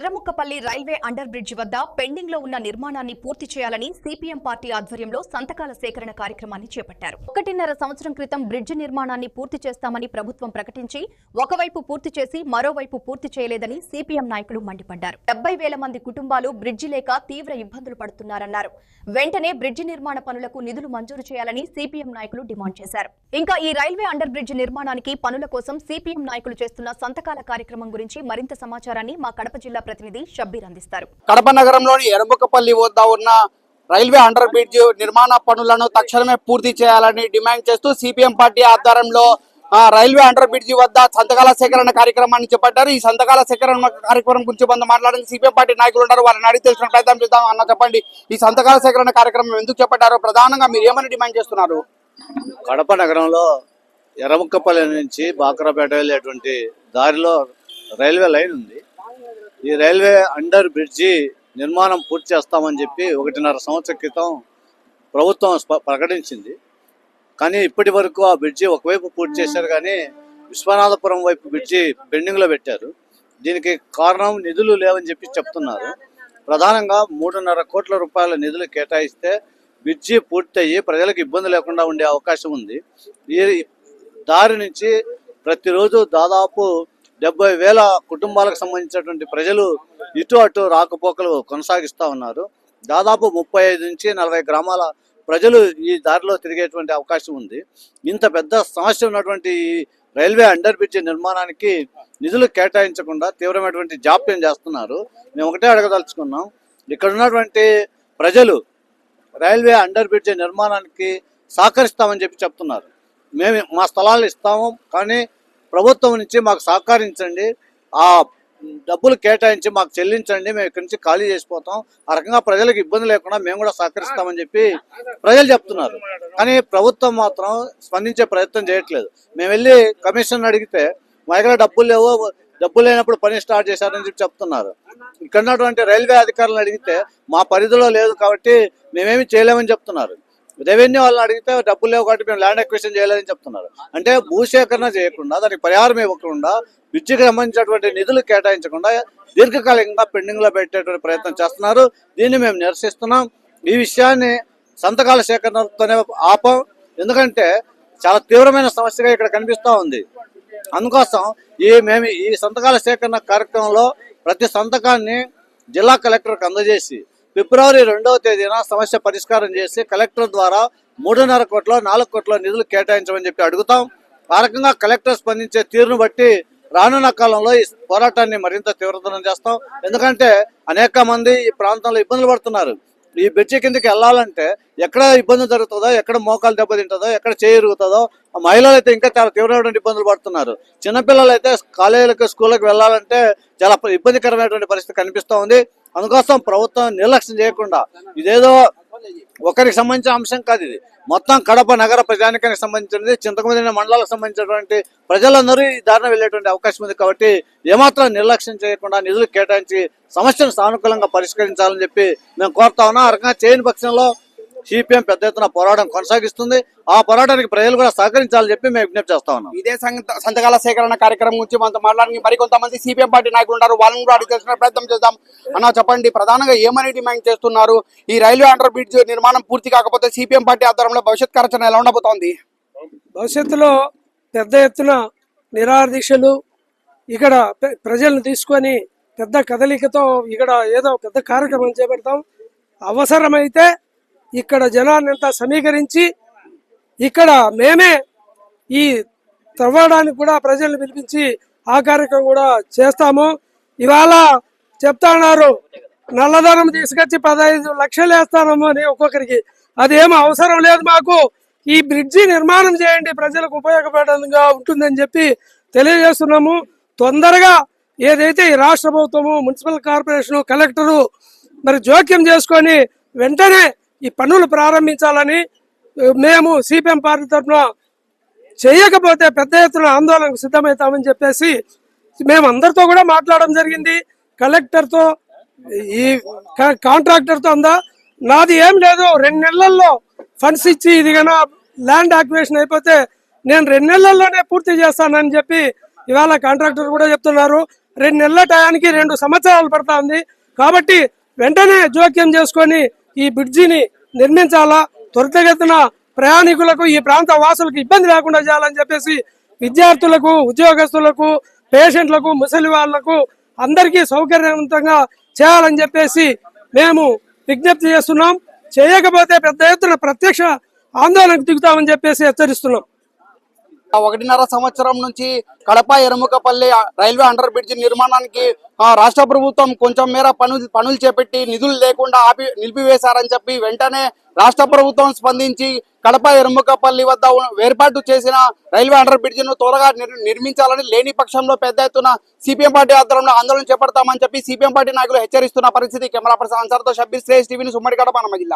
Erramukkapalli railway under bridge వద్ద pending లో ఉన్న నిర్మాణాన్ని పూర్తి చేయాలని సిపిఎం పార్టీ ఆధ్వర్యంలో సంతకాల సేకరణ కార్యక్రమాన్ని చేపట్టారు. 1.5 సంవత్సరం క్రితం బ్రిడ్జి నిర్మాణాన్ని పూర్తి చేస్తామని ప్రభుత్వం ప్రకటించి ఒకవైపు పూర్తి చేసి మరోవైపు పూర్తి చేయలేదని సిపిఎం నాయకులు మండిపడ్డారు. 70,000 మంది కుటుంబాలు బ్రిడ్జి లేక తీవ్ర ఇబ్బందులు పడుతున్నారన్నారు. వెంటనే బ్రిడ్జి నిర్మాణ పనులకు నిధులు మంజూరు చేయాలని సిపిఎం నాయకులు డిమాండ్ చేశారు. ఇంకా ఈ రైల్వే అండర్ బ్రిడ్జి నిర్మాణానికి పనుల కోసం సిపిఎం నాయకులు చేస్తున్న సంతకాల కార్యక్రమం గురించి మరింత సమాచారాన్ని మా కడప జిల్లా ప్రతినిధి షబ్బీర్ అందిస్తారు. కడప నగరంలోని ఎర్రముక్కపల్లి వద్ద ఉన్న రైల్వే అండర్ బ్రిడ్జ్ నిర్మాణ పనులను తక్షణమే పూర్తి చేయాలని డిమాండ్ చేస్తూ సిపిఎం పార్టీ ఆధ్వర్యంలో రైల్వే అండర్ బ్రిడ్జి వద్ద సంతకాల సేకరణ కార్యక్రమాన్ని చేపట్టారు. ఈ సంతకాల సేకరణ కార్యక్రమం గురించి మాట్లాడడానికి సిపిఎం పార్టీ నాయకులు ఉన్నారు. వారిని అడిగి తెలుసుకునే ప్రయత్నం చేద్దాం. అన్న, చెప్పండి, ఈ సంతకాల సేకరణ కార్యక్రమం ఎందుకు చేపట్టారు? ప్రధానంగా మీరు ఏమని డిమాండ్ చేస్తున్నారు? కడప నగరంలో ఎర్రముక్కపల్లి నుంచి బాక్రాపేట వెళ్ళేటువంటి దారిలో రైల్వే లైన్ ఉంది. ఈ రైల్వే అండర్ బ్రిడ్జి నిర్మాణం పూర్తి చేస్తామని చెప్పి 1.5 సంవత్సరం క్రితం ప్రభుత్వం ప్రకటించింది. కానీ ఇప్పటి వరకు ఆ బ్రిడ్జి ఒకవైపు పూర్తి చేశారు, కానీ విశ్వనాథపురం వైపు బ్రిడ్జి పెండింగ్లో పెట్టారు. దీనికి కారణం నిధులు లేవని చెప్పి చెప్తున్నారు. ప్రధానంగా 3.5 కోట్ల రూపాయల నిధులు కేటాయిస్తే బ్రిడ్జి పూర్తయ్యి ప్రజలకు ఇబ్బంది లేకుండా ఉండే అవకాశం ఉంది. ఈ దారి నుంచి ప్రతిరోజు దాదాపు 70,000 కుటుంబాలకు సంబంధించినటువంటి ప్రజలు ఇటు అటు రాకపోకలు కొనసాగిస్తూ ఉన్నారు. దాదాపు 35 నుంచి 40 గ్రామాల ప్రజలు ఈ దారిలో తిరిగేటువంటి అవకాశం ఉంది. ఇంత పెద్ద సమస్య ఉన్నటువంటి ఈ రైల్వే అండర్ బ్రిడ్జి నిర్మాణానికి నిధులు కేటాయించకుండా తీవ్రమైనటువంటి జాప్యం చేస్తున్నారు. మేము ఒకటే అడగదలుచుకున్నాం, ఇక్కడ ఉన్నటువంటి ప్రజలు రైల్వే అండర్ బ్రిడ్జి నిర్మాణానికి సహకరిస్తామని చెప్పి చెప్తున్నారు. మేము మా స్థలాలు ఇస్తాము, కానీ ప్రభుత్వం నుంచి మాకు సహకరించండి, ఆ డబ్బులు కేటాయించి మాకు చెల్లించండి, మేము ఇక్కడి నుంచి ఖాళీ చేసిపోతాం, ఆ రకంగా ప్రజలకు ఇబ్బంది లేకుండా మేము కూడా సహకరిస్తామని చెప్పి ప్రజలు చెప్తున్నారు. కానీ ప్రభుత్వం మాత్రం స్పందించే ప్రయత్నం చేయట్లేదు. మేము వెళ్ళి కమిషన్ అడిగితే మా దగ్గర డబ్బులు లేవు, డబ్బులు లేనప్పుడు పని స్టార్ట్ చేశారని చెప్పి చెప్తున్నారు. ఇక్కడ ఉన్నటువంటి రైల్వే అధికారులను అడిగితే మా పరిధిలో లేదు కాబట్టి మేమేమి చేయలేమని చెప్తున్నారు. రెవెన్యూ వాళ్ళని అడిగితే డబ్బులు లేవు కాబట్టి మేము ల్యాండ్ అక్విజిషన్ చేయలేదని చెప్తున్నారు. అంటే భూసేకరణ చేయకుండా, దానికి పరిహారం ఇవ్వకుండా, బ్రిడ్జికి సంబంధించినటువంటి నిధులు కేటాయించకుండా దీర్ఘకాలికంగా పెండింగ్ లో పెట్టేటువంటి ప్రయత్నం చేస్తున్నారు. దీన్ని మేము నిరసిస్తున్నాం. ఈ విషయాన్ని సంతకాల సేకరణతోనే ఆపం, ఎందుకంటే చాలా తీవ్రమైన సమస్యగా ఇక్కడ కనిపిస్తూ ఉంది. అందుకోసం మేము ఈ సంతకాల సేకరణ కార్యక్రమంలో ప్రతి సంతకాన్ని జిల్లా కలెక్టర్కి అందజేసి ఫిబ్రవరి 2వ తేదీన సమస్య పరిష్కారం చేసి కలెక్టర్ ద్వారా 3.5 కోట్ల 4 కోట్ల నిధులు కేటాయించమని చెప్పి అడుగుతాం. ఆ రకంగా కలెక్టర్ స్పందించే తీరును బట్టి రానున్న కాలంలో ఈ పోరాటాన్ని మరింత తీవ్రతరం చేస్తాం. ఎందుకంటే అనేక మంది ఈ ప్రాంతంలో ఇబ్బందులు పడుతున్నారు. ఈ బ్రిడ్జి కిందకి వెళ్ళాలంటే ఎక్కడ ఇబ్బంది జరుగుతుందో, ఎక్కడ మోకాలు దెబ్బతింటుందో, ఎక్కడ చేరుగుతుందో, మహిళలు అయితే ఇంకా చాలా తీవ్రమైనటువంటి ఇబ్బందులు పడుతున్నారు. చిన్నపిల్లలు అయితే కాలేజీలకు, స్కూళ్ళకి వెళ్ళాలంటే చాలా ఇబ్బందికరమైనటువంటి పరిస్థితి కనిపిస్తూ ఉంది. అందుకోసం ప్రభుత్వం నిర్లక్ష్యం చేయకుండా, ఇదేదో ఒకరికి సంబంధించిన అంశం కాదు, ఇది మొత్తం కడప నగర ప్రజానికానికి సంబంధించినది, చింతకమంది మండలాలకు సంబంధించినటువంటి ప్రజలందరూ ఈ దారిన వెళ్ళేటువంటి అవకాశం ఉంది. కాబట్టి ఏమాత్రం నిర్లక్ష్యం చేయకుండా నిధులు కేటాయించి సమస్యను సానుకూలంగా పరిష్కరించాలని చెప్పి మేము కోరుతా ఉన్నాం. ఆ రకంగా చేయని పక్షంలో సిపిఎం పెద్ద ఎత్తున పోరాటం కొనసాగిస్తుంది. ఆ పోరాటానికి ప్రజలు కూడా సహకరించాలని చెప్పి మేము విజ్ఞప్తి చేస్తా ఉన్నాం. ఇదే సంతకాల సేకరణ కార్యక్రమం గురించి మనతో మాట్లాడడానికి మరికొంతమంది సిపిఎం పార్టీ నాయకులు ఉన్నారు. వాళ్ళని కూడా అడిగి తెలుసుకునే ప్రయత్నం చేద్దాం. అన్న, చెప్పండి, ప్రధానంగా ఏమని డిమాండ్ చేస్తున్నారు? ఈ రైల్వే అండర్ బ్రిడ్జ్ నిర్మాణం పూర్తి కాకపోతే సిపిఎం పార్టీ ఆధ్వర్యంలో భవిష్యత్ కార్యాచరణ ఎలా ఉండబోతోంది? భవిష్యత్తులో పెద్ద ఎత్తున నిరాహార దీక్షలు, ఇక్కడ ప్రజలను తీసుకొని పెద్ద కదలికతో ఇక్కడ ఏదో పెద్ద కార్యక్రమం చేపడతాం. అవసరమైతే ఇక్కడ జనాన్నంతా సమీకరించి ఇక్కడ మేమే ఈ త్రవ్వడానికి కూడా ప్రజలను పిలిపించి ఆ కార్యక్రమం కూడా చేస్తాము. ఇవాళ చెప్తున్నారు, నల్లధనం తీసుకొచ్చి 15 లక్షలు వేస్తాము అని ఒక్కొక్కరికి. అదేమో అవసరం లేదు మాకు. ఈ బ్రిడ్జి నిర్మాణం చేయండి, ప్రజలకు ఉపయోగపడంగా ఉంటుందని చెప్పి తెలియజేస్తున్నాము. తొందరగా ఏదైతే ఈ రాష్ట్ర ప్రభుత్వము, మున్సిపల్ కార్పొరేషను, కలెక్టరు మరి జోక్యం చేసుకొని వెంటనే ఈ పనులు ప్రారంభించాలని మేము సిపిఎం పార్టీ తరఫున, చేయకపోతే పెద్ద ఎత్తున ఆందోళనకు సిద్ధమవుతామని చెప్పేసి మేము అందరితో కూడా మాట్లాడడం జరిగింది. కలెక్టర్తో, ఈ కాంట్రాక్టర్తో అందా నాది ఏం లేదు, 2 నెలల్లో ఫండ్స్ ఇచ్చి ఇది కన్నా ల్యాండ్ యాక్విజిషన్ అయిపోతే నేను 2 నెలల్లోనే పూర్తి చేస్తానని చెప్పి ఇవాళ కాంట్రాక్టర్ కూడా చెప్తున్నారు. 2 నెలల టయానికి 2 సంవత్సరాలు పడతా ఉంది. కాబట్టి వెంటనే జోక్యం చేసుకొని ఈ బ్రిడ్జిని నిర్మించాలా, త్వరితగతిన ప్రయాణికులకు ఈ ప్రాంత వాసులకు ఇబ్బంది లేకుండా చేయాలని చెప్పేసి విద్యార్థులకు, ఉద్యోగస్తులకు, పేషెంట్లకు, ముసలి వాళ్లకు అందరికీ సౌకర్యవంతంగా చేయాలని చెప్పేసి మేము విజ్ఞప్తి చేస్తున్నాం. చేయకపోతే పెద్ద ఎత్తున ప్రత్యక్ష ఆందోళనకు దిగుతామని చెప్పేసి హెచ్చరిస్తున్నాం. 1.5 సంవత్సరం నుంచి కడప ఎరుముకపల్లి రైల్వే అండర్ బ్రిడ్జ్ నిర్మాణానికి రాష్ట్ర ప్రభుత్వం కొంచెం మేర పనులు చేపట్టి నిధులు లేకుండా నిలిపివేశారని చెప్పి వెంటనే రాష్ట్ర ప్రభుత్వం స్పందించి కడప ఎరుముకపల్లి వద్ద ఏర్పాటు చేసిన రైల్వే అండర్ బ్రిడ్జ్ ను త్వరగా నిర్మించాలని, లేని పక్షంలో పెద్ద ఎత్తున సిపిఎం పార్టీ ఆధ్వర్యంలో ఆందోళన చేపడతామని చెప్పి సిపిఎం పార్టీ నాయకులు హెచ్చరిస్తున్న పరిస్థితి. కెమెరా పర్సన్ అన్సార్తో షబ్బీర్, శ్రేష్ టీవీ న్యూస్, ఉమ్మడి కడప జిల్లా.